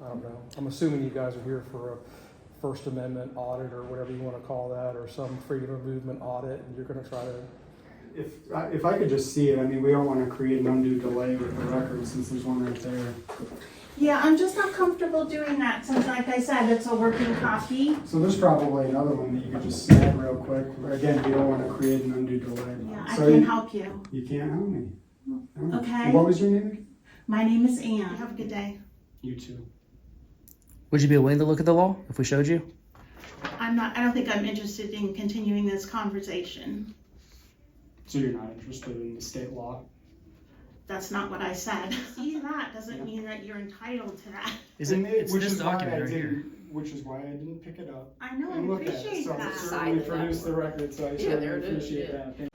I don't know. I'm assuming you guys are here for a First Amendment audit or whatever you want to call that, or some freedom of movement audit, and you're going to try to... If I could just see it, I mean, we don't want to create an undue delay with the record since there's one right there. Yeah, I'm just not comfortable doing that since, like I said, it's a working copy. So there's probably another one that you could just snag real quick. Again, we don't want to create an undue delay. Yeah, So I can help you. You can't help me. No. Okay. What was your name again? My name is Ann. Have a good day. You too. Would you be willing to look at the law if we showed you? I don't think I'm interested in continuing this conversation. So you're not interested in the state law? That's not what I said. See, that doesn't mean that you're entitled to that. It's this document right here. Which is why I didn't pick it up. I know, I And look at it. appreciate So that. it certainly produced the record, so I certainly there it is, appreciate yeah. that.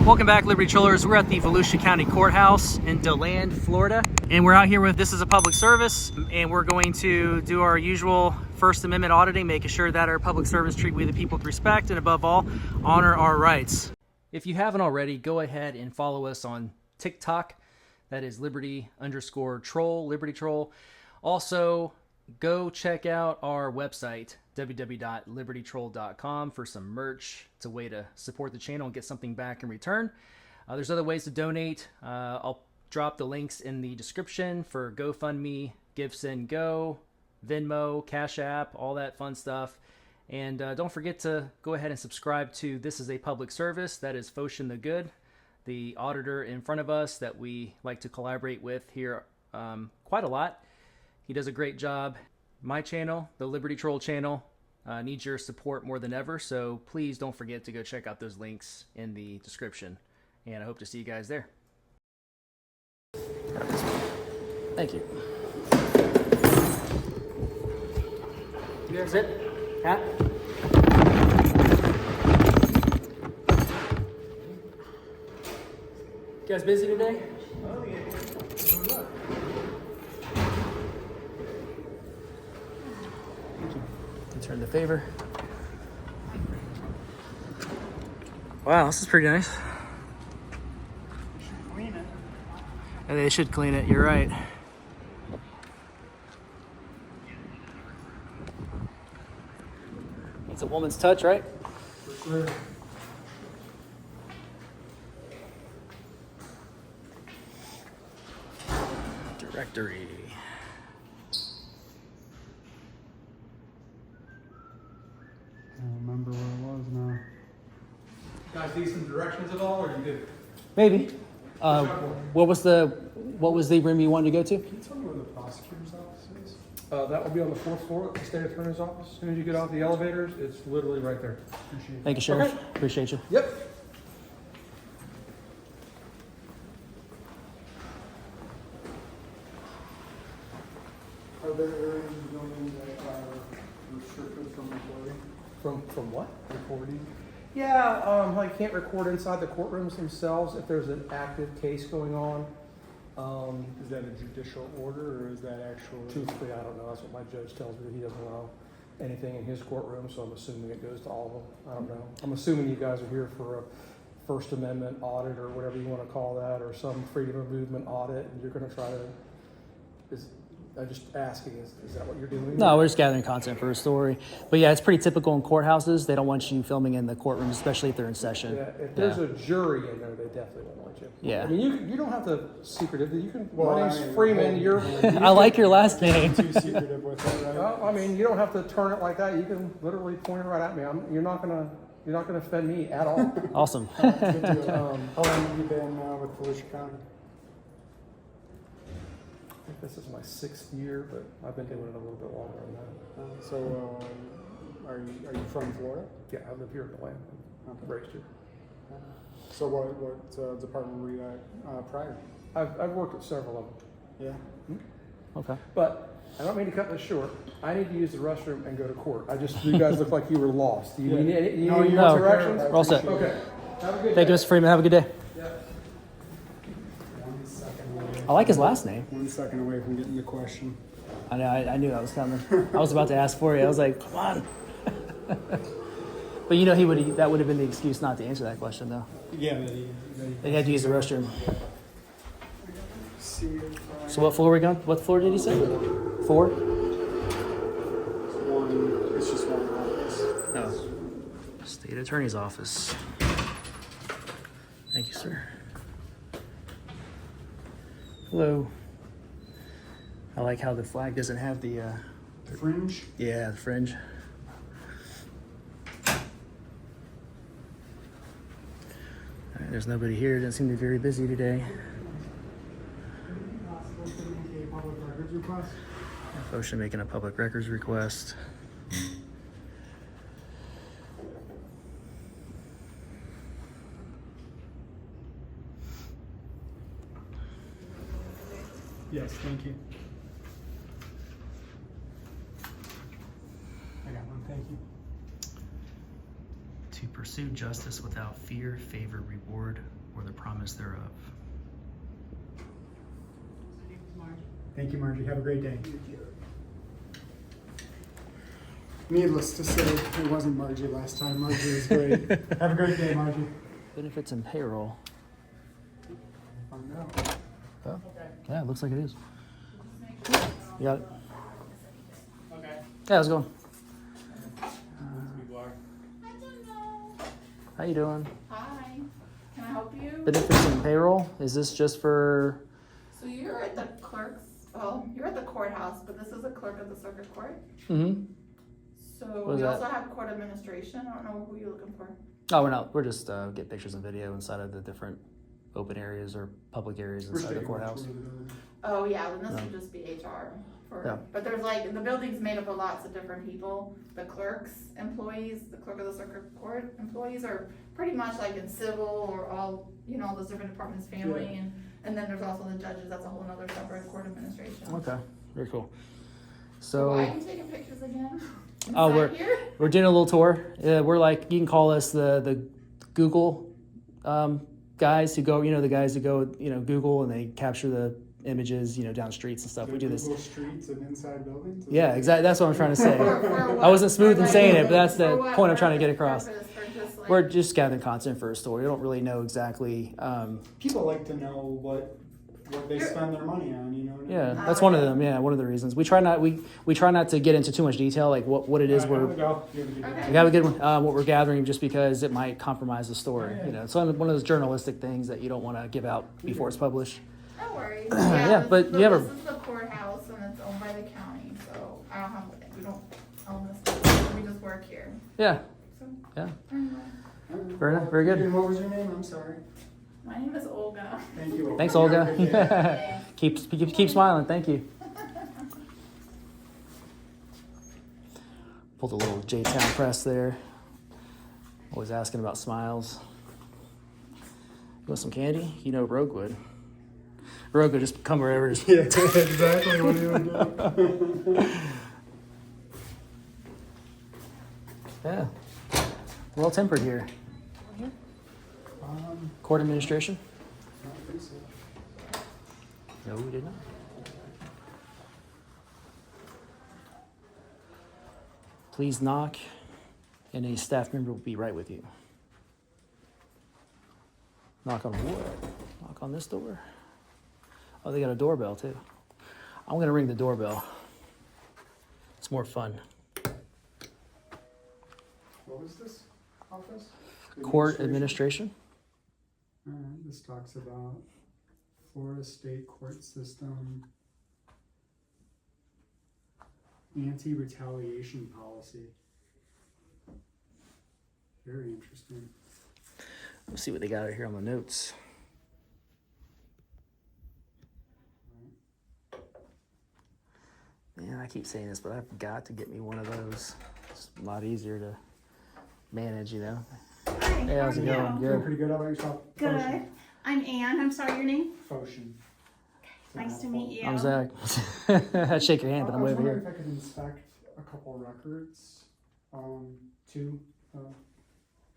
Welcome back, Liberty Trollers. We're at the Volusia County Courthouse in DeLand, Florida. And we're out here with This is a Public Service, and we're going to do our usual First Amendment auditing, making sure that our public servants treat we the people with respect, and above all, honor our rights. If you haven't already, go ahead and follow us on TikTok. That is Liberty_Troll, Liberty Troll. Also, go check out our website, www.libertytroll.com, for some merch. It's a way to support the channel and get something back in return. There's other ways to donate. I'll drop the links in the description for GoFundMe, GiveSendGo, Venmo, Cash App, all that fun stuff. And don't forget to go ahead and subscribe to This is a Public Service. That is Foshin the Good, the auditor in front of us that we like to collaborate with here quite a lot. He does a great job. My channel, the Liberty Troll channel, needs your support more than ever, so please don't forget to go check out those links in the description, and I hope to see you guys there. Thank you. That's it? Hat? You guys busy today? Oh, yeah. Return the favor. Wow, this is pretty nice. Clean it. Yeah, they should clean it, you're right. It's a woman's touch, right? For sure. Directory. I don't remember where it was now. Guys need some directions at all, or you good? Maybe. What was the room you wanted to go to? Can you tell me where the prosecutor's office is? That will be on the 4th floor at the state attorney's office. As soon as you get off the elevators, it's literally right there. Appreciate Thank you, Sheriff. Okay. Appreciate you. Yep. Are there areas of the building that are restricted from recording? From what? Recording? Yeah, like can't record inside the courtrooms themselves if there's an active case going on. Is that a judicial order or is that actual? Truthfully, I don't know. That's what my judge tells me. He doesn't allow anything in his courtroom, so I'm assuming it goes to all of them. I don't know. I'm assuming you guys are here for a First Amendment audit or whatever you want to call that, or some freedom of movement audit, and you're going to try to... I'm just asking, is that what you're doing? No, we're just gathering content for a story. But yeah, it's pretty typical in courthouses. They don't want you filming in the courtroom, especially if they're in session. Yeah, if there's a jury in there, they definitely won't want you. Yeah. I mean, you don't have to secretively. You can. Well, My name's Freeman. You're. I like your last name. Too secretive with it, right? Well, I mean, you don't have to turn it like that. You can literally point it right at me. You're not gonna offend me at all. Awesome. Good deal. How long have you been with Volusia County? I think this is my 6th year, but I've been doing it a little bit longer than that. Are you from Florida? Yeah, I live here in Atlanta. I'm raised here. So what department were you at prior? I've worked at several of them. Yeah. Okay. But I don't mean to cut this short. I need to use the restroom and go to court. You guys look like you were lost. Do you need any No, directions? we're all set. Okay. Have a good Thank day. you, Mr. Freeman. Have a good day. Yeah. 1 second away. I like his last name. 1 second away from getting the question. I know. I knew that was coming. I was about to ask for you. I was like, come on. But that would have been the excuse not to answer that question, though. Yeah, They had to use the restroom. see if So what floor are we going? What floor did he say? 4? it's just one office. Oh. State Attorney's Office. Thank you, sir. Hello. I like how the flag doesn't have the, Fringe? the fringe. All right, there's nobody here. Doesn't seem to be very busy today. Possible to make a public records request? Motion making a public records request. Yes, thank you. I got one, thank you. To pursue justice without fear, favor, reward, or the promise thereof. Thank you, Margie. Have a great day. Needless to say, it wasn't Margie last time. Margie was great. Have a great day, Margie. Benefits and payroll. Find out. Oh, yeah, it looks like it is. You got it? Okay. Yeah, how's it going? People are. How you doing? Hi, can I help you? Benefits and payroll? Is this just for... So you're at the clerk's, you're at the courthouse, but this is the clerk of the circuit court. Mm-hmm. So What we is that? also have court administration. I don't know who you're looking for. Oh, we're not. We're just get pictures and video inside of the different open areas or public areas inside the courthouse. Oh, yeah, then this No. would just be HR. Yeah. But there's the building's made up of lots of different people. The clerk's employees, the clerk of the circuit court employees are pretty much like in civil or all, those different departments, family, and then there's also the judges. That's a whole other separate court administration. Okay, very cool. So why are So, you taking pictures again? Oh, Inside here? we're doing a little tour. We're you can call us the Google guys who go, the guys who go, Google and they capture the images, down streets and stuff. We do this. Google streets and inside buildings? Yeah, exactly. That's what I'm trying to say. For what? I wasn't smooth in For saying it, but that's the for what point I'm trying to get purpose? across. For just We're just gathering content for a story. We don't really know exactly. People like to know what they spend their money on, what I mean? Yeah, that's one of them. Yeah, one of the reasons we try not to get into too much detail, like what it is All right, we're. there we go. You have a good day. Okay. We have a good one. What we're gathering, just because it might compromise the story. It's one of those journalistic things that you don't want to give out before it's published. No worries. Yeah, but you have a- This is the courthouse and it's owned by the county, so we don't own this building. We just work here. Yeah, So, yeah. anyway. Very nice, very good. And what was your name? I'm sorry. My name is Olga. Thank you. Thanks, You have a good day. Olga. keep smiling. Thank you. Pulled a little J-Town press there. Always asking about smiles. You want some candy? Rogue would. Rogue would just come wherever. Just Yeah, exactly what you would do. yeah. Well tempered here. Court administration? I don't think so. No, we did not. Please knock, and a staff member will be right with you. Knock on wood. Knock on this door. Oh, they got a doorbell too. I'm gonna ring the doorbell. It's more fun. What was this office? Court administration. This talks about Florida State Court System anti-retaliation policy. Very interesting. Let's see what they got here on the notes. Man, I keep saying this, but I've got to get me one of those. It's a lot easier to manage, Hi, Hey, how's how it are going? you? Good. Doing pretty good. How about yourself? Good. I'm Ann. I'm sorry, your name? Foshin. Nice to meet you. I'm Zach. I'd shake your hand, but I'm I was over wondering here. if I could inspect a couple records, too.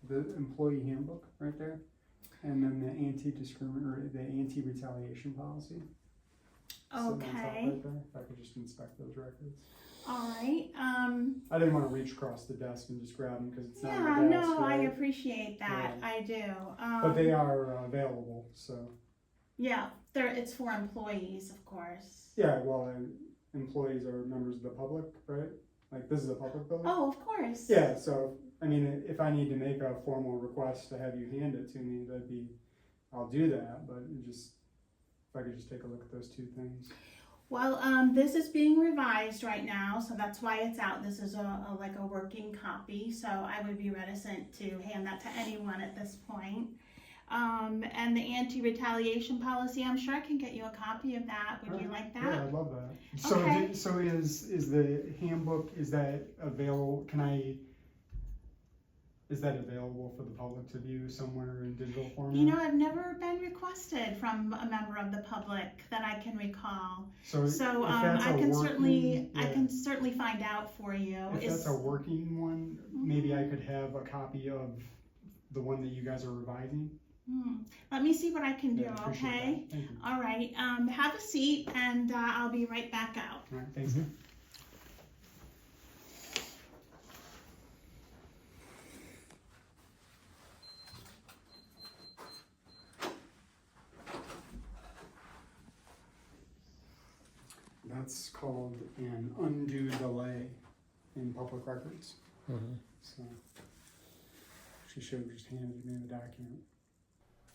The employee handbook right there, and then the the anti-retaliation policy. sitting on top Okay. right there. If I could just inspect those records. All right. I didn't want to reach across the desk and just grab them because it's not Yeah, on the desk, no, I right? appreciate that. Yeah. I do. But they are available, so. Yeah, it's for employees, of course. Yeah, well, employees are members of the public, right? Like, this is a public building? Oh, of course. Yeah, so, I mean, if I need to make a formal request to have you hand it to me, I'll do that, but if I could just take a look at those two things. Well, this is being revised right now, so that's why it's out. This is like a working copy, so I would be reticent to hand that to anyone at this point. And the anti-retaliation policy, I'm sure I can get you a copy of that. Would you like that? Yeah, I'd love that. So, Okay. so is the handbook, is that available, is that available for the public to view somewhere in digital format? You know, I've never been requested from a member of the public that I can recall. So, if So that's I a can working- I can certainly find out for you. If that's a working one, maybe I could have a copy of the one that you guys are revising. Let me see what I can do. Yeah, I appreciate Okay. that. Thank you. All right. Have a seat, and I'll be right back out. All right, thanks. That's called an undue delay in public records. So she should have just handed me the document.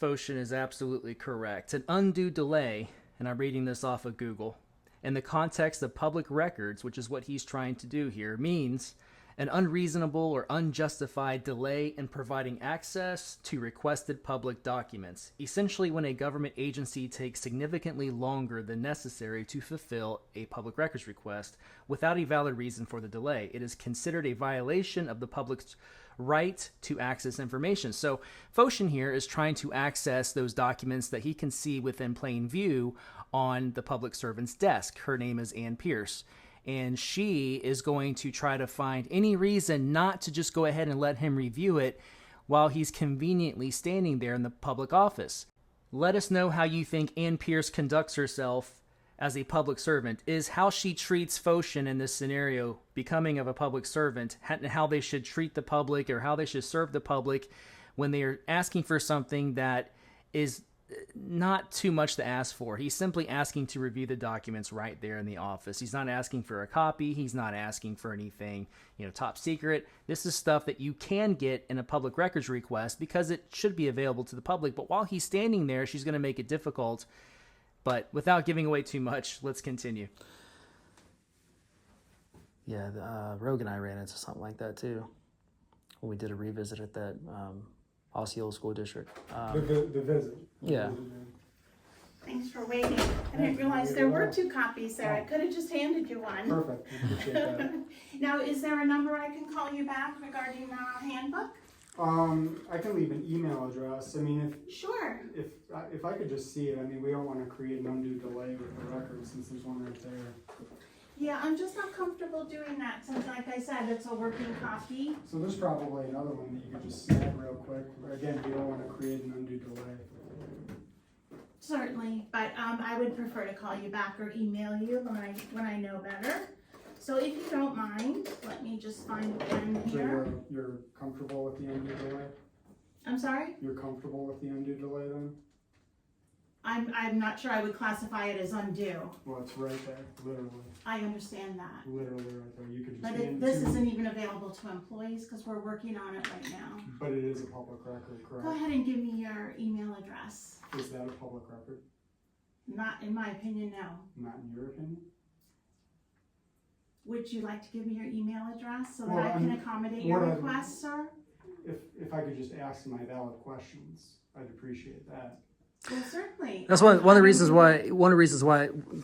Foshin is absolutely correct. An undue delay, and I'm reading this off of Google, in the context of public records, which is what he's trying to do here, means an unreasonable or unjustified delay in providing access to requested public documents. Essentially, when a government agency takes significantly longer than necessary to fulfill a public records request without a valid reason for the delay, it is considered a violation of the public's right to access information. So Foshin here is trying to access those documents that he can see within plain view on the public servant's desk. Her name is APierce. And she is going to try to find any reason not to just go ahead and let him review it while he's conveniently standing there in the public office. Let us know how you think APierce conducts herself as a public servant. Is how she treats Foshin in this scenario becoming of a public servant, and how they should treat the public or how they should serve the public when they are asking for something that is not too much to ask for. He's simply asking to review the documents right there in the office. He's not asking for a copy. He's not asking for anything, top secret. This is stuff that you can get in a public records request because it should be available to the public. But while he's standing there, she's going to make it difficult. But without giving away too much, let's continue. Yeah, Rogue and I ran into something like that too when we did a revisit at that Osceola School District. The visit. Yeah. Thanks for waiting. I didn't realize there were two copies there. I could have just handed you one. Perfect. I appreciate that. Now, is there a number I can call you back regarding the handbook? I can leave an email address. I mean, Sure. if I could just see it, I mean, we don't want to create an undue delay with the record since there's one right there. Yeah, I'm just not comfortable doing that since, like I said, it's a working copy. So there's probably another one that you could just snag real quick. Again, we don't want to create an undue delay. Certainly, but I would prefer to call you back or email you when I know better. So if you don't mind, let me just find a pen So here. you're comfortable with the undue delay? I'm sorry? You're comfortable with the undue delay then? I'm not sure I would classify it as undue. Well, it's right there, literally. I understand that. Literally right there. You could just But hand it this to me. isn't even available to employees because we're working on it right now. But it is a public record, Go correct? ahead and give me your email address. Is that a public record? Not in my opinion, no. Not in your opinion? Would you like to give me your email address so Well, that I can I'm- accommodate your what I- request, sir? If I could just ask my valid questions, I'd appreciate that. Well, certainly. That's one of the reasons why,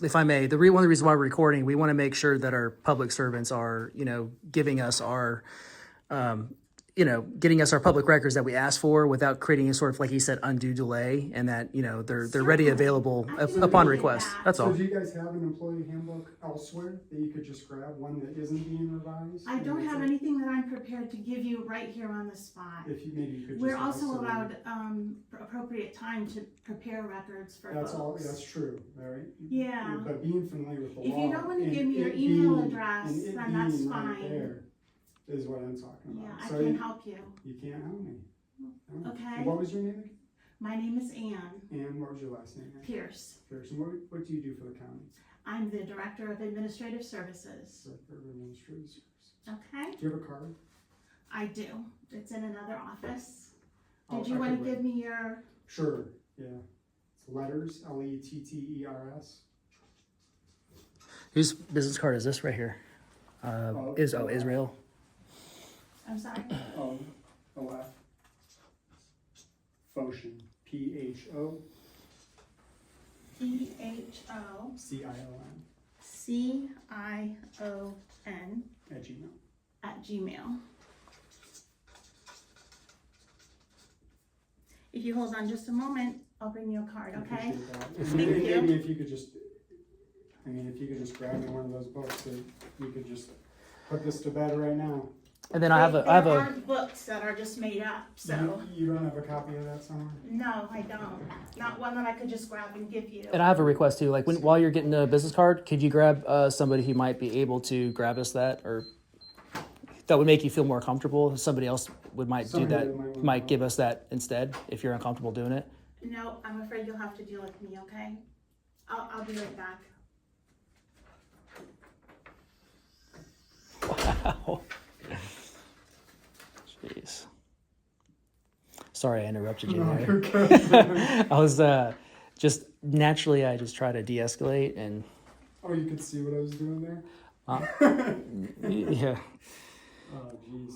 if I may, one of the reasons why we're recording, we want to make sure that our public servants are, giving us our getting us our public records that we asked for without creating a sort of, like he said, undue delay, and that, they're ready, available I can upon appreciate request. that. That's So all. do you guys have an employee handbook elsewhere that you could just grab, one that isn't being revised? I don't have anything that I'm prepared to give you right here on the spot. If you, maybe you could just. We're also isolate- allowed appropriate time to prepare records for That's all, folks. that's true, right? Yeah. But being familiar with the If law. you don't want to and give me your it email being- address, and it then that's being right fine. there is what I'm talking Yeah, about. I So can help you. You can't help me. No. Okay. What was your name again? My name is Ann And what was your last name? Pierce. Pierce. And what do you do for the county? I'm the Director of Administrative Services. Director of Administrative Services. Okay, Do you have a card? I do. It's in another office. Oh, Did you I want could to give write- me your, Sure, yeah. It's letters, Letters. Whose business card is this right here? Israel. I'm sorry, OF. Phocion. PHO. PHO CION. CION at Gmail. at Gmail. If you hold on just a moment, I'll bring you a card, I okay? appreciate that. Thank Maybe you. if you could just, if you could just grab me one of those books, that we could just put this to bed right now. And then I have There a aren't books that are just made up, so, You don't have a copy of that somewhere? no, I don't. Not one that I could just grab and give you. and I have a request too. Like while you're getting a business card, could you grab somebody who might be able to grab us that, or that would make you feel more comfortable? Somebody else might do Somebody that. that might wanna Might help. give us that instead if you're uncomfortable doing it. No, I'm afraid you'll have to deal with me, okay? I'll be right back. Wow. Jeez. Sorry I interrupted you No, there. you're good. I was just naturally I just try to de-escalate and Oh, you could see what I was doing there? yeah. Oh, jeez.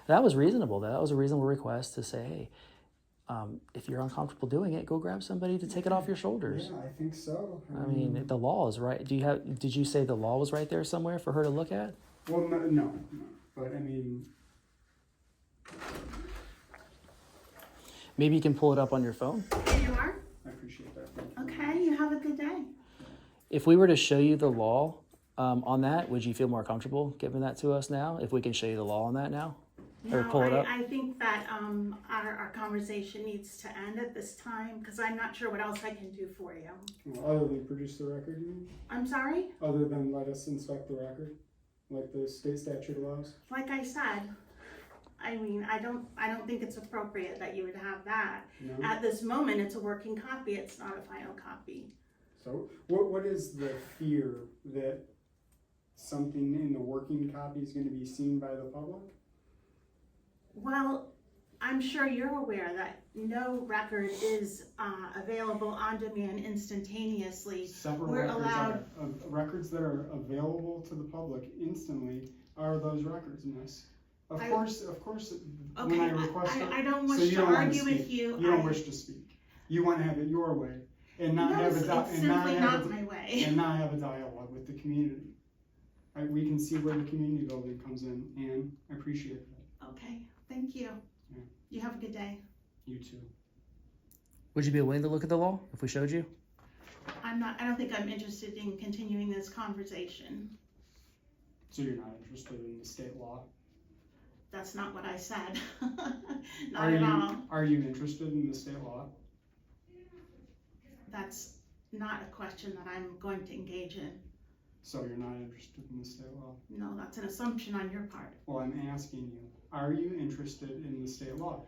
That was reasonable. That was a reasonable request to say, hey, if you're uncomfortable doing it, go grab somebody to take it off your shoulders. Yeah, I think so. I mean, the law is right. Did you say the law was right there somewhere for her to look at? Well, no. But I mean, Maybe you can pull it up on your phone. There you are. I appreciate that. Thank you. Okay, you have a good day. If we were to show you the law on that, would you feel more comfortable giving that to us now? If we can show you the law on that now? Or No, pull it up? I think that our conversation needs to end at this time because I'm not sure what else I can do for you. Well, other than produce the record, you mean? I'm sorry? Other than let us inspect the record, like the state statute allows? Like I said, I mean, I don't think it's appropriate that you would have that. No? At this moment, it's a working copy, it's not a final copy. So what is the fear that something in the working copy is going to be seen by the public? Well, I'm sure you're aware that no record is available on demand instantaneously. Several We're records allowed- are. Records that are available to the public instantly are those records, miss. Of course, when Okay, I request it. I don't so wish you to don't wanna argue with speak. you. You don't wish to speak. You want to have it your way and not No, have it's a simply not my way. and not have a dialogue with the community. Right, we can see where the community building comes in, and I appreciate that. Okay, thank you. Yeah. You have a good day. You too. Would you be willing to look at the law if we showed you? I don't think I'm interested in continuing this conversation. So you're not interested in the state law? That's not what I said. Not Are at you? all. Are you interested in the state law? That's not a question that I'm going to engage in. So you're not interested in the state law? No, that's an assumption on your part. Well, I'm asking you, are you interested in the state law?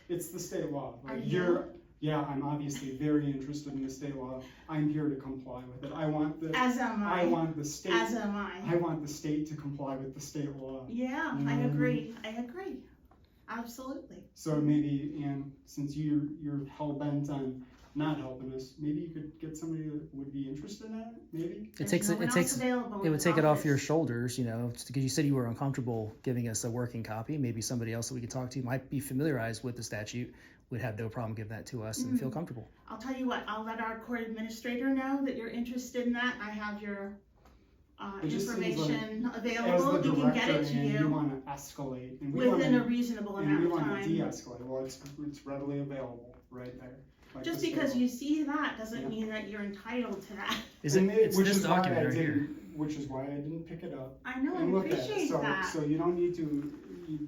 It's the state law. Are Like, you? Yeah, I'm obviously very interested in the state law. I'm here to comply with it. I want the As am I. want the state. As am I. I want the state to comply with the state law. Yeah, I agree. I agree. Absolutely. So maybe, Ann, since you're hell bent on not helping us, maybe you could get somebody that would be interested in that. Maybe. There's no one else available It in would this take it off office. your shoulders, because you said you were uncomfortable giving us a working copy. Maybe somebody else that we could talk to might be familiarized with the statute, would have no problem giving that to us and feel comfortable. I'll tell you what, I'll let our court administrator know that you're interested in that. I have your It just seems like information as available, the we can get director, it to and you you wanna escalate, and we within a wanna, reasonable and we amount of wanna time. de-escalate, well, it's readily available right there. Like Just the because schedule. you see that doesn't Yeah. mean that you're entitled to that. Is it? And It's which this is why document I right here. didn't- Which is why I didn't pick it up I know, I and look at it, appreciate so, that. so you don't need to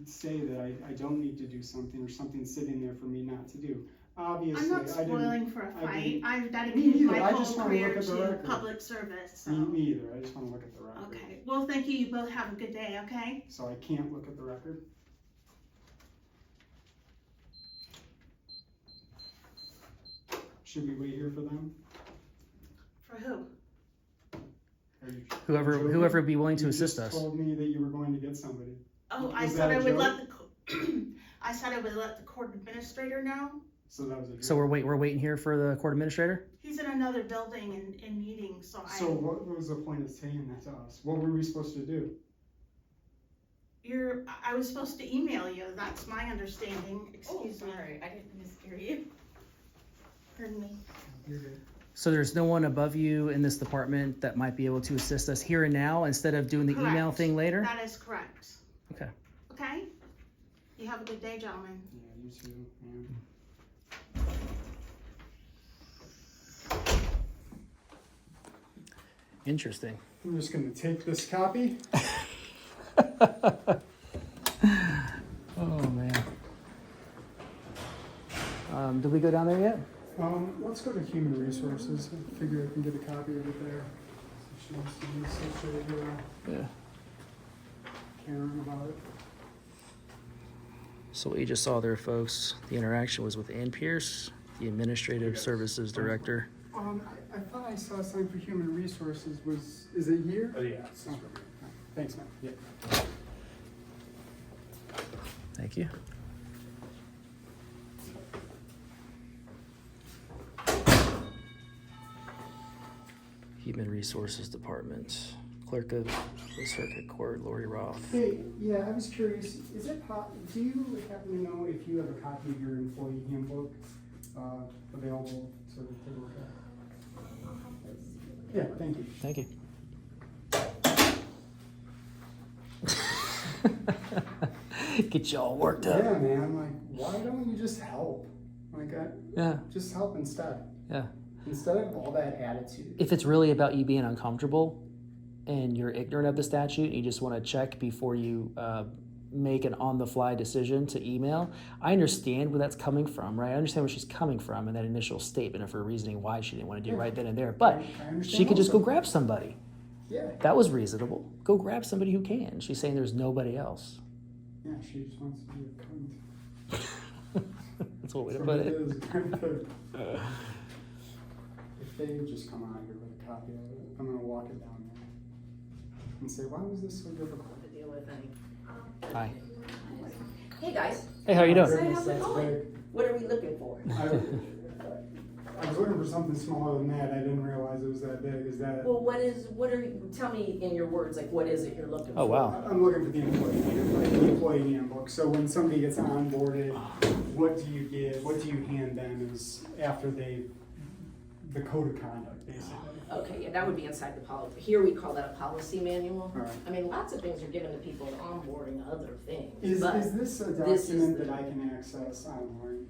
say that I don't need to do something, or something's sitting there for me not to do. Obviously, I'm not I didn't, spoiling for a I fight. didn't- I've Me dedicated neither. my I whole just wanna look career at the to record. public service, so. me either, I just wanna look at the record. Okay, well, thank you. You both have a good day, okay? So I can't look at the record? Should we wait here for them? For who? Are you Whoever joking? would be willing to You assist just us. told me that you were going to get somebody. Oh, I Was said that I a would joke? let I said I would let the court administrator know. So that was a joke. So we're waiting here for the court administrator. He's in another building in meetings, so So what was the point of saying that to us? What were we supposed to do? I was supposed to email you. That's my understanding. Excuse me. I didn't mishear you. Pardon me. You're good. So there's no one above you in this department that might be able to assist us here and now instead of doing the email Correct. thing later. That is correct. Okay. Okay? You have a good day, gentlemen. Yeah, you too, man. Interesting. I'm just gonna take this copy. Oh man. Did we go down there yet? Let's go to human resources. I figure I can get a copy of it there. So she wants to do such Yeah. Karen about it. So what you just saw there, folks, the interaction was with APierce, the Administrative Services Director. I thought I saw something for human resources. Is it here? Oh, yeah. Oh, thanks, man. Yeah. Thank you. Human Resources Department, Clerk of the Circuit Court, Lori Roth. Hey, yeah, I was curious. Is it do you happen to know if you have a copy of your employee handbook available to take a look at? Yeah, thank you. Thank you. Get you all worked up. Yeah, man. Like, why don't you just help? Like, Yeah, just help instead. yeah. Instead of all that attitude. If it's really about you being uncomfortable and you're ignorant of the statute, and you just want to check before you make an on-the-fly decision to email, I understand where that's coming from, right? I understand where she's coming from in that initial statement of her reasoning why she didn't want to do it right then and there. But I understand she could just go also. grab somebody. Yeah. That was reasonable. Go grab somebody who can. She's saying there's nobody else. Yeah, she just wants to be a cunt. That's one way to So put it it. is. If they just come out here with a copy of it, I'm gonna walk it down there and say, why was this so difficult? To deal with any. Hi. Hey guys, Hey, how you Oh, doing? goodness, How's it that's going? big. what are we looking for? I was looking for something smaller than that. I didn't realize it was that big. Is that? Well, tell me in your words, like what is it you're looking for? Oh, wow. I'm looking for the employee handbook. So when somebody gets onboarded, what do you give? What do you hand them as after the code of conduct, basically? Okay, yeah, that would be inside the policy. Here we call that a policy manual. All right. I mean, lots of things are given to people in onboarding other things, Is but this a this is document the- that I can access online?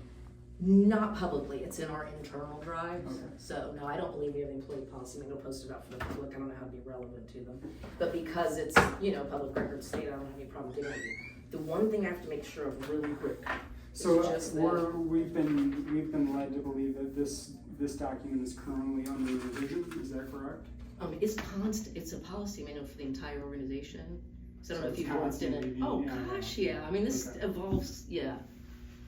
not publicly. It's in our internal drives. Okay. So no, I don't believe we have the employee policy manual posted out for the public. I don't know how to be relevant to them. But because it's, public record state, I don't have any problem doing it. The one thing I have to make sure of really quick So is just that. we've been led to believe that this document is currently under revision. Is that correct? It's a policy manual for the entire organization. So I don't know if So you've it's watched it. constantly Oh being- yeah. gosh, yeah. I mean, this Okay. evolves. Yeah.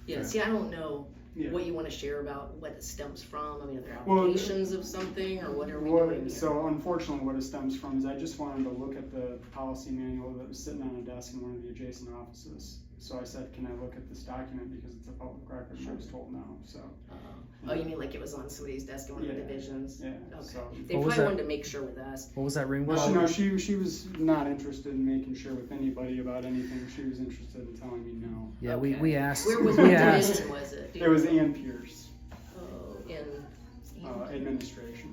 Yeah. Okay. See, I don't know Yeah. what you want to share about what it stems from. I mean, are there Well, applications of something, or what are we doing here? So unfortunately, what it stems from is I just wanted to look at the policy manual that was sitting on a desk in one of the adjacent offices. So I said, can I look at this document because it's a public record? And I was told no, so. Oh, you mean like it was on somebody's desk in one of the Yeah. divisions? Yeah, Okay. so- They What was probably that? wanted to make sure with us. What was that ring? Well, called? she was not interested in making sure with anybody about anything. She was interested in telling me no. Yeah, Okay. we asked. Where was we what asked. division was it? Do you It was know? APierce Oh, in. administration.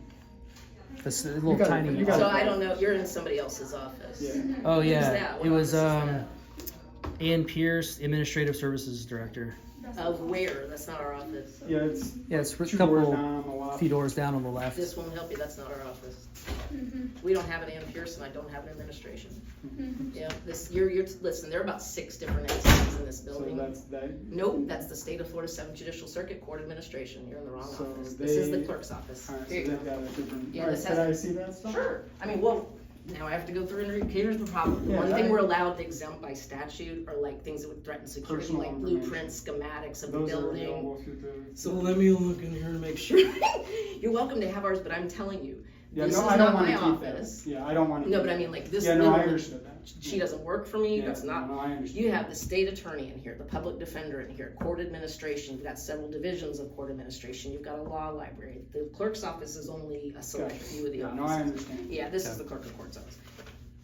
This little got it, tiny. you got So it. I don't know, you're in somebody else's office. Yeah. Oh Who's yeah, that? What it was office is that? APierce, Administrative Services Director. Of where? That's not our office. Yeah, it's Yeah, it's a 2 doors couple down on the left. few doors down on the left. This won't help you, that's not our office. We don't have an APierce and I don't have an administration. Yeah, listen, there are about 6 different entities in this So building. that's they. Nope, that's the State of Florida 7th Judicial Circuit Court Administration. You're in the wrong So office. This is the they- clerk's office. Alright, so Here you they've go. got a different. Yeah, Alright, this could has- I see that stuff? Sure. I mean, well, now I have to go through and here's the problem. Yeah, One thing I- we're allowed to exempt by statute are like things that would threaten security, Personal like information. blueprints, schematics of the Those are building. available through the. So let me look in here and make sure. You're welcome to have ours, but I'm telling you, Yeah, this no, is I don't not wanna my keep that. office. Yeah, I don't want to. No, but I mean, like, this Yeah, no, I literally- understood that. She doesn't work for me, Yeah, that's not, No, I understand. you have the state attorney in here, the public defender in here, court administration, you've got several divisions of court administration, you've got a law library. The clerk's office is only a select Gotcha. few of the Yeah, offices. no, I understand. Yeah, this is the clerk of court's office.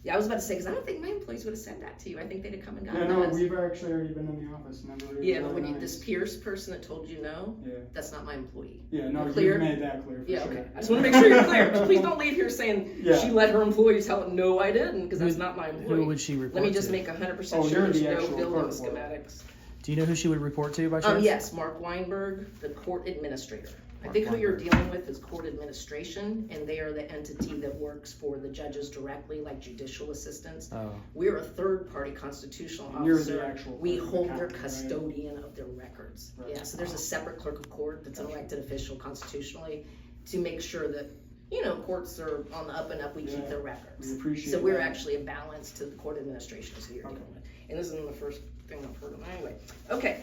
Yeah, I was about to say, because I don't think my employees would have said that to you. I think they'd have come and Yeah, gotten no, us. we've actually already been in the office. Never really. Yeah, but when you, this Pierce person that told you no, Yeah. that's not my employee. Yeah, no, Clear? you made that clear for Yeah, sure. okay. I just want to make sure you're clear. Please don't leave here saying Yeah. she let her employees tell it. No, I didn't, because that's Who- not my Who employee. would she report Let me just to? make 100% Oh, sure you're there's the no actual building clerk, Laura. schematics. Do you know who she would report to by chance? Yes, Mark Weinberg, the court administrator. I Mark think who you're Weinberg. dealing with is court administration, and they are the entity that works for the judges directly, like judicial assistants. Oh, We're a third-party constitutional You're the officer. actual We clerk of hold the their county, right? custodian of their records. Right. Yeah, so there's a separate clerk of court that's an elected official constitutionally to make sure that, you know, courts are on the up and up, we keep Yeah, their records. we appreciate So we're that. actually a balance to the court administration is who you're Okay. dealing with. And this isn't the first thing I've heard of anyway. Okay,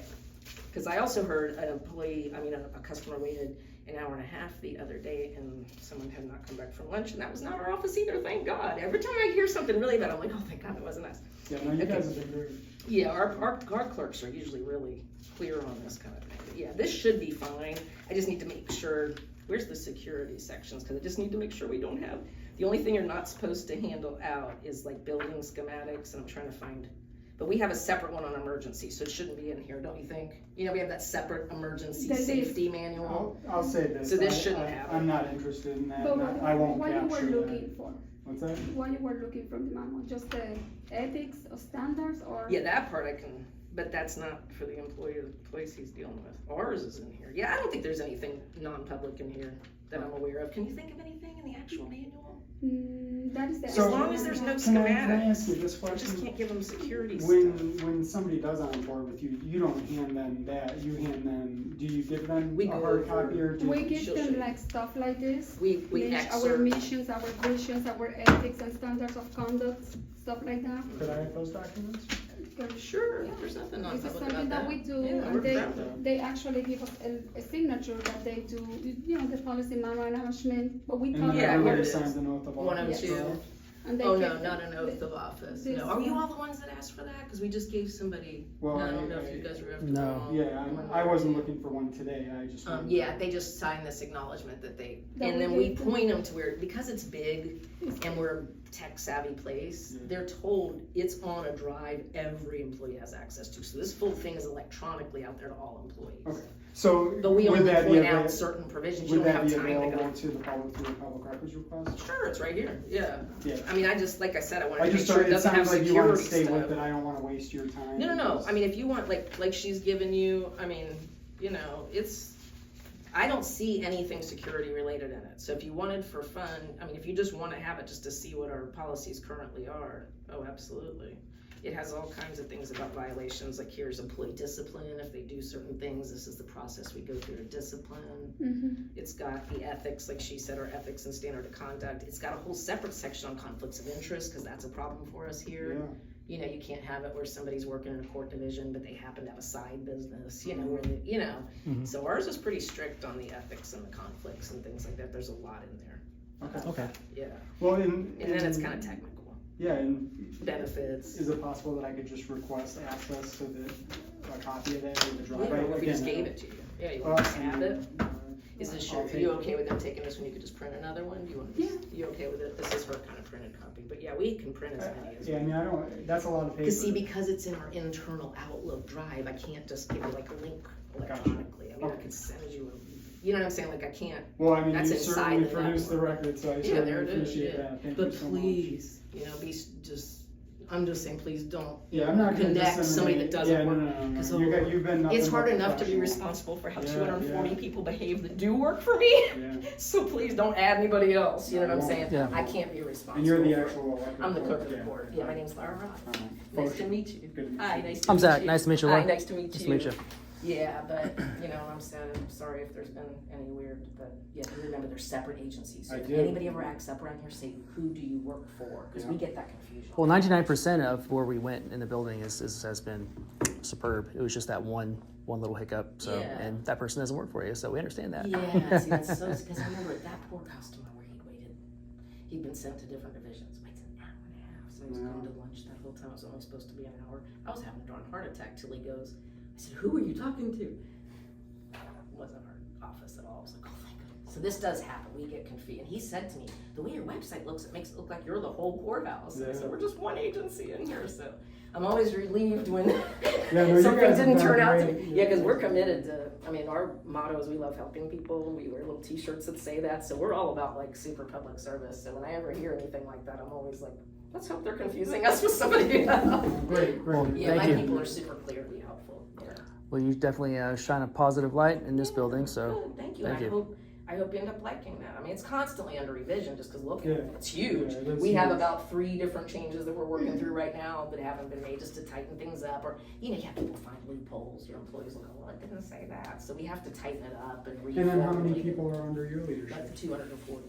because I also heard an employee, a customer waited an hour and a half the other day and someone had not come back from lunch, and that was not our office either, thank God. Every time I hear something really bad, I'm like, oh, thank God, it wasn't us. Yeah, no, you Okay. guys have been great. Yeah, our clerks are usually really clear on this kind of thing. But yeah, this should be fine. I just need to make sure, where's the security sections? Because I just need to make sure we don't have, the only thing you're not supposed to handle out is like building schematics, and I'm trying to find, but we have a separate one on emergency, so it shouldn't be in here, don't you think? You know, we have that separate emergency That is- safety manual. I'll say this. So this I- shouldn't I- have it. I'm not interested in that. But and I won't what you were capture that. looking for? What's that? What you were looking from the manual? Just the ethics or standards or? Yeah, that part I can, but that's not for the employees he's dealing with. Ours is in here. Yeah, I don't think there's anything non-public in here that I'm aware of. Can you think of anything in the actual manual? That is the. So- As long as there's no Can I ask schematics, you this I just question? can't give them security When, stuff. when somebody does onboard with you, you don't hand them that, you hand them, do you give them We a go hard over- copy or do We you? give She'll them show like stuff like this. We Our excerpt. missions, our visions, our ethics and standards of conduct, stuff like that. Could I have those documents? Sure, there's nothing This is non-public something about that that. we do, Yeah, we're and proud of that. they actually give us a signature that they do, you know, the policy manual management, but we And talk then Yeah, about here everybody it is. signs an oath of office. 102. and they Oh, no, keep- not an oath of office. This- No, are you all the ones that asked for that? Because we just gave somebody, Well, I don't know if you guys were after No. them all. Yeah, I wasn't looking for one today, I just. wanted- Yeah, they just sign this acknowledgement that they, That and we then we gave them. point them to where, because it's big and we're a tech savvy place, Yeah. they're told it's on a drive every employee has access to. So this full thing is electronically out there to all employees. Okay, so But we would only that be, point avail- out certain provisions, you would don't that have be time to available go. to the public through a public records request? Sure, it's right here, yeah. Yeah. I mean, I just, like I said, I wanted I to make just, sure it it doesn't have sounds like you wanna security stay with stuff. it, I don't wanna waste your time. No, because- I mean, if you want, like she's given you, I mean, you know, I don't see anything security related in it. So if you wanted for fun, I mean, if you just want to have it just to see what our policies currently are, oh, absolutely. It has all kinds of things about violations, like here's employee discipline, if they do certain things, this is the process we go through to discipline. Mhm. It's got the ethics, like she said, our ethics and standard of conduct. It's got a whole separate section on conflicts of interest, because that's a problem for us here. Yeah. You know, you can't have it where somebody's working in a court division, but they happen to have a side business, you know, where they, you know. Mhm. So ours is pretty strict on the ethics and the conflicts and things like that. There's a lot in there. okay. Yeah, Well, and then it's kind of technical. Yeah, and Benefits. is it possible that I could just request access to a copy of that in the drive? Yeah, we just Again, gave it to you. Yeah, you well, want to have it? uh, Is this I'll your, are take you it. okay with them taking this one? You could just print another one? Do you want to just, you okay with it? This is her kind of printed copy, but yeah, we can print as many as Yeah, I mean, I don't, that's a lot of paper. Because see, because it's in our internal Outlook drive, I can't just give you like a link electronically. I mean, I Okay. could send you, you know what I'm saying, like I can't, Well, I mean, That's you inside certainly the produced the network. record, so I Yeah, certainly there it is, appreciate yeah. that. Thank but you so much. please, you know, I'm just saying, please don't Yeah, I'm not gonna connect somebody that doesn't yeah, work. No. 'Cause You've been nothing It's hard but enough to be professional. responsible for how Yeah, 240 yeah. people behave that do work for me. Yeah. So please don't add anybody else. You know what I'm I won't. saying? Yeah. I can't be responsible. And you're the for it. actual elected I'm the clerk of board, the board. Yeah, my name's Laura Roth. Nice to meet you. Good to meet Hi, you. nice to I'm meet Zach. you. Nice to meet you, Hi, Laura. nice to meet Nice you. to meet you. Yeah, but you know, I'm sorry if there's been any weird, but yeah, remember they're separate agencies. So I if did. anybody ever acts up around here, say who do you work for? Because we Yeah. get that confusion. Well, 99% of where we went in the building has been superb. It was just that one little hiccup. So, Yeah. and that person doesn't work for you, so we understand that. Yeah, see, that's so, because I remember that poor customer where he'd been sent to different divisions, waits an hour and a half, so he was going to lunch that whole time, it was only supposed to be an hour. I was having a darn heart attack till he goes, I said, who are you talking to? It wasn't our office at all, I was like, oh thank goodness. So this does happen, we get confused, and he said to me, the way your website looks, it makes it look like you're the whole courthouse. And I Yeah. said, we're just one agency in here, so I'm always relieved when no, you something guys have didn't done turn out to great. be. Yeah, because we're committed to, I mean, our motto is we love helping people. We wear little t-shirts that say that. So we're all about like super public service. So when I ever hear anything like that, I'm always like, let's hope they're confusing us with somebody else. Great. Yeah, Thank my you. people are super clear to be helpful. Yeah. Well, you definitely shine a positive light in this building, so Good, thank you. thank And you. I hope you end up liking that. I mean, it's constantly under revision just because look at Yeah. it. It's huge. Yeah, that's We have huge. about 3 different changes that we're working through right now that haven't been made just to tighten things up. Or, you know, you have people find loopholes. Your employees will go, well, it didn't say that. So we have to tighten it up and And then how many reformulate it. people are under your Like leadership? 240.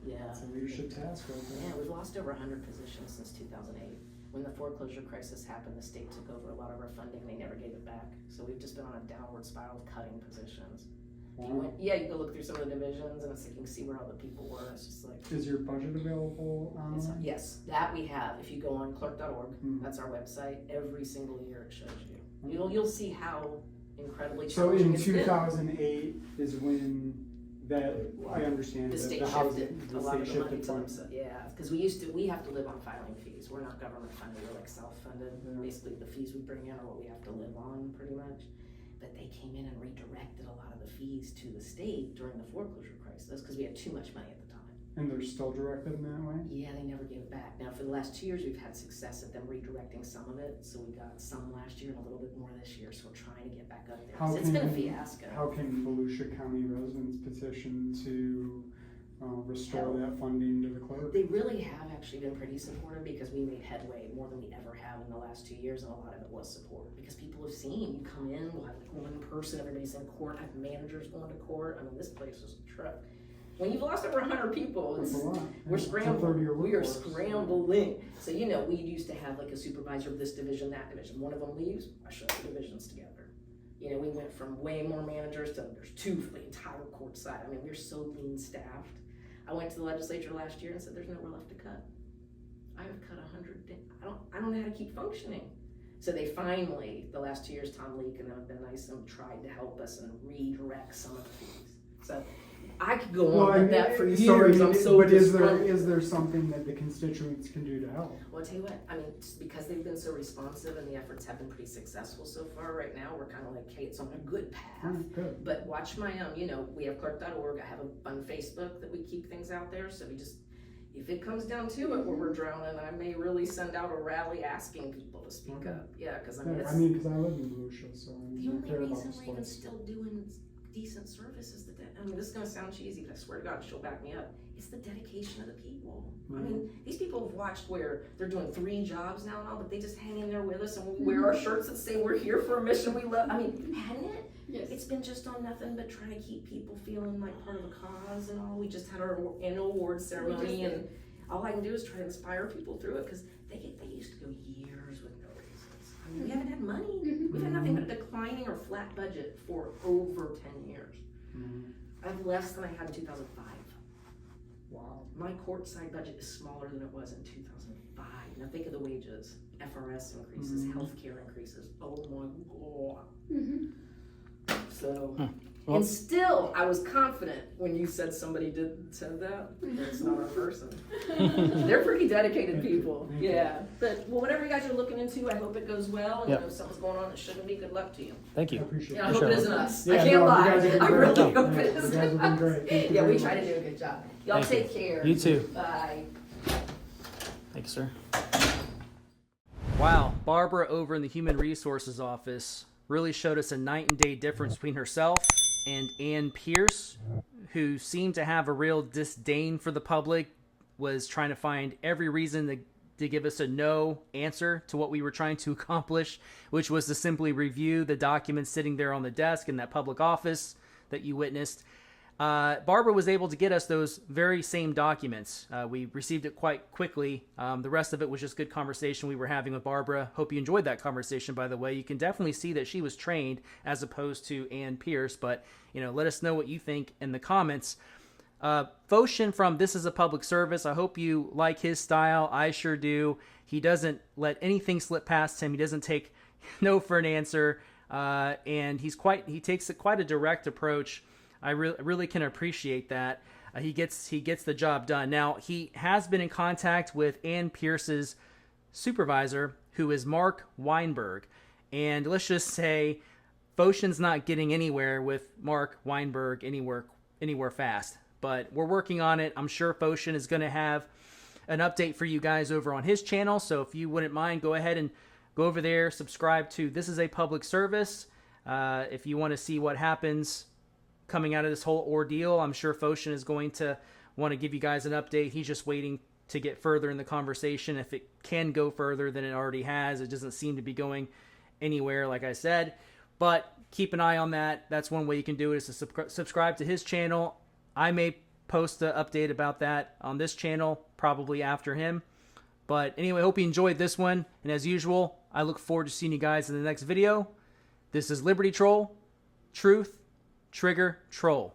Yeah. It's a leadership task right Yeah, there. we've lost over 100 positions since 2008. When the foreclosure crisis happened, the state took over a lot of our funding. They never gave it back. So we've just been on a downward spiral of cutting positions. If you went, yeah, you go look through some of the divisions and it's like you can see where all the people were. It's just like, Is your budget available online? yes, that we have. If you go on clerk.org, Mhm. that's our website. Every single year it shows you. You'll see how incredibly So challenging in it's been. 2008 is when that, I understand The that state the housing, shifted a the lot state of the money shifted to from. themselves. Yeah, because we have to live on filing fees. We're not government funded, we're like self-funded. Yeah. Basically, the fees we bring in are what we have to live on, pretty much. But they came in and redirected a lot of the fees to the state during the foreclosure crisis because we had too much money at the time. And they're still directed in that way? Yeah, they never gave it back. Now, for the last 2 years, we've had success at them redirecting some of it. So we got some last year and a little bit more this year. So we're trying to get back up there. 'Cause it's been a fiasco. How can Volusia County residents petition to restore Help. that funding to the clerk? They really have actually been pretty supportive because we made headway more than we ever have in the last 2 years, and a lot of it was support. Because people have seen, you come in, we'll have like one person, everybody's in court, I have managers going to court. I mean, this place is a trip. When you've lost over 100 people, That's it's, a lot. we're It's a scrambling. 30-year We are workforce. scrambling. So, you know, we used to have like a supervisor of this division, that division. One of them leaves, I shut the divisions together. You know, we went from way more managers to there's 2 for the entire court side. I mean, we're so lean staffed. I went to the legislature last year and said, there's nowhere left to cut. I have cut 100. I don't know how to keep functioning. So they finally, the last 2 years, Tom Leak and them have been nice and tried to help us and redirect some of the fees. So I could go on with that for years. I'm so but is disgruntled. there something that the constituents can do to help? Well, I'll tell you what, I mean, just because they've been so responsive and the efforts have been pretty successful so far, right now, we're kind of like, hey, it's on a good path. Good. But watch my, you know, we have clerk.org, I have a fun Facebook that we keep things out there, so we just, if it comes down to it where we're drowning, I may really send out a rally asking people to speak up. Yeah, because I mean, Yeah, it's, because I live in Volusia, so the I only care about reason this we're even place. still doing decent service is I mean, this is gonna sound cheesy, but I swear to God, she'll back me up. It's the dedication of the people. I mean, these people have watched where they're doing 3 jobs now and all, but they just hang in there with us and we wear our shirts that say we're here for a mission we love. I mean, hadn't it? Yes. It's been just on nothing but trying to keep people feeling like part of the cause and all. We just had our annual awards ceremony and all I can do is try to inspire people through it because they used to go years with no raises. I mean, we haven't had money. We've had nothing but a declining or flat budget for over 10 years. I have less than I had in 2005. Wow. My courtside budget is smaller than it was in 2005. Now think of the wages, FRS increases, healthcare increases. Oh my God. Mm-hmm. So And still, I was confident when you said somebody said that. It's not our person. They're pretty dedicated people. Yeah. But well, whatever you guys are looking into, I hope it goes well. And Yep. if something's going on that shouldn't be, good luck to you. Thank I you. appreciate Yeah, I it. hope Sure. it isn't us. Yeah, I can't no, you lie. guys have been I great. really hope Yeah, it you isn't guys have been great. us. Thank you Yeah, we very try much. to do a good job. Y'all Thank you. take care. You too. Bye. Thanks, sir. Wow, Barbara over in the Human Resources office really showed us a night and day difference between herself and APierce, who seemed to have a real disdain for the public, was trying to find every reason to give us a no answer to what we were trying to accomplish, which was to simply review the documents sitting there on the desk in that public office that you witnessed. Barbara was able to get us those very same documents. We received it quite quickly. The rest of it was just good conversation we were having with Barbara. Hope you enjoyed that conversation, by the way. You can definitely see that she was trained as opposed to APierce, but let us know what you think in the comments. Foshin from This Is a Public Service, I hope you like his style. I sure do. He doesn't let anything slip past him. He doesn't take no for an answer, and he takes quite a direct approach. I really can appreciate that. He gets the job done. Now, he has been in contact with APierce's supervisor, who is Mark Weinberg. And let's just say Foshin's not getting anywhere with Mark Weinberg anywhere fast. But we're working on it. I'm sure Foshin is going to have an update for you guys over on his channel. So if you wouldn't mind, go ahead and go over there, subscribe to This Is a Public Service. If you want to see what happens coming out of this whole ordeal, I'm sure Foshin is going to want to give you guys an update. He's just waiting to get further in the conversation. If it can go further than it already has, it doesn't seem to be going anywhere, like I said. But keep an eye on that. That's one way you can do it, is to subscribe to his channel. I may post an update about that on this channel, probably after him. But anyway, hope you enjoyed this one. And as usual, I look forward to seeing you guys in the next video. This is Liberty Troll, Truth, Trigger, Troll.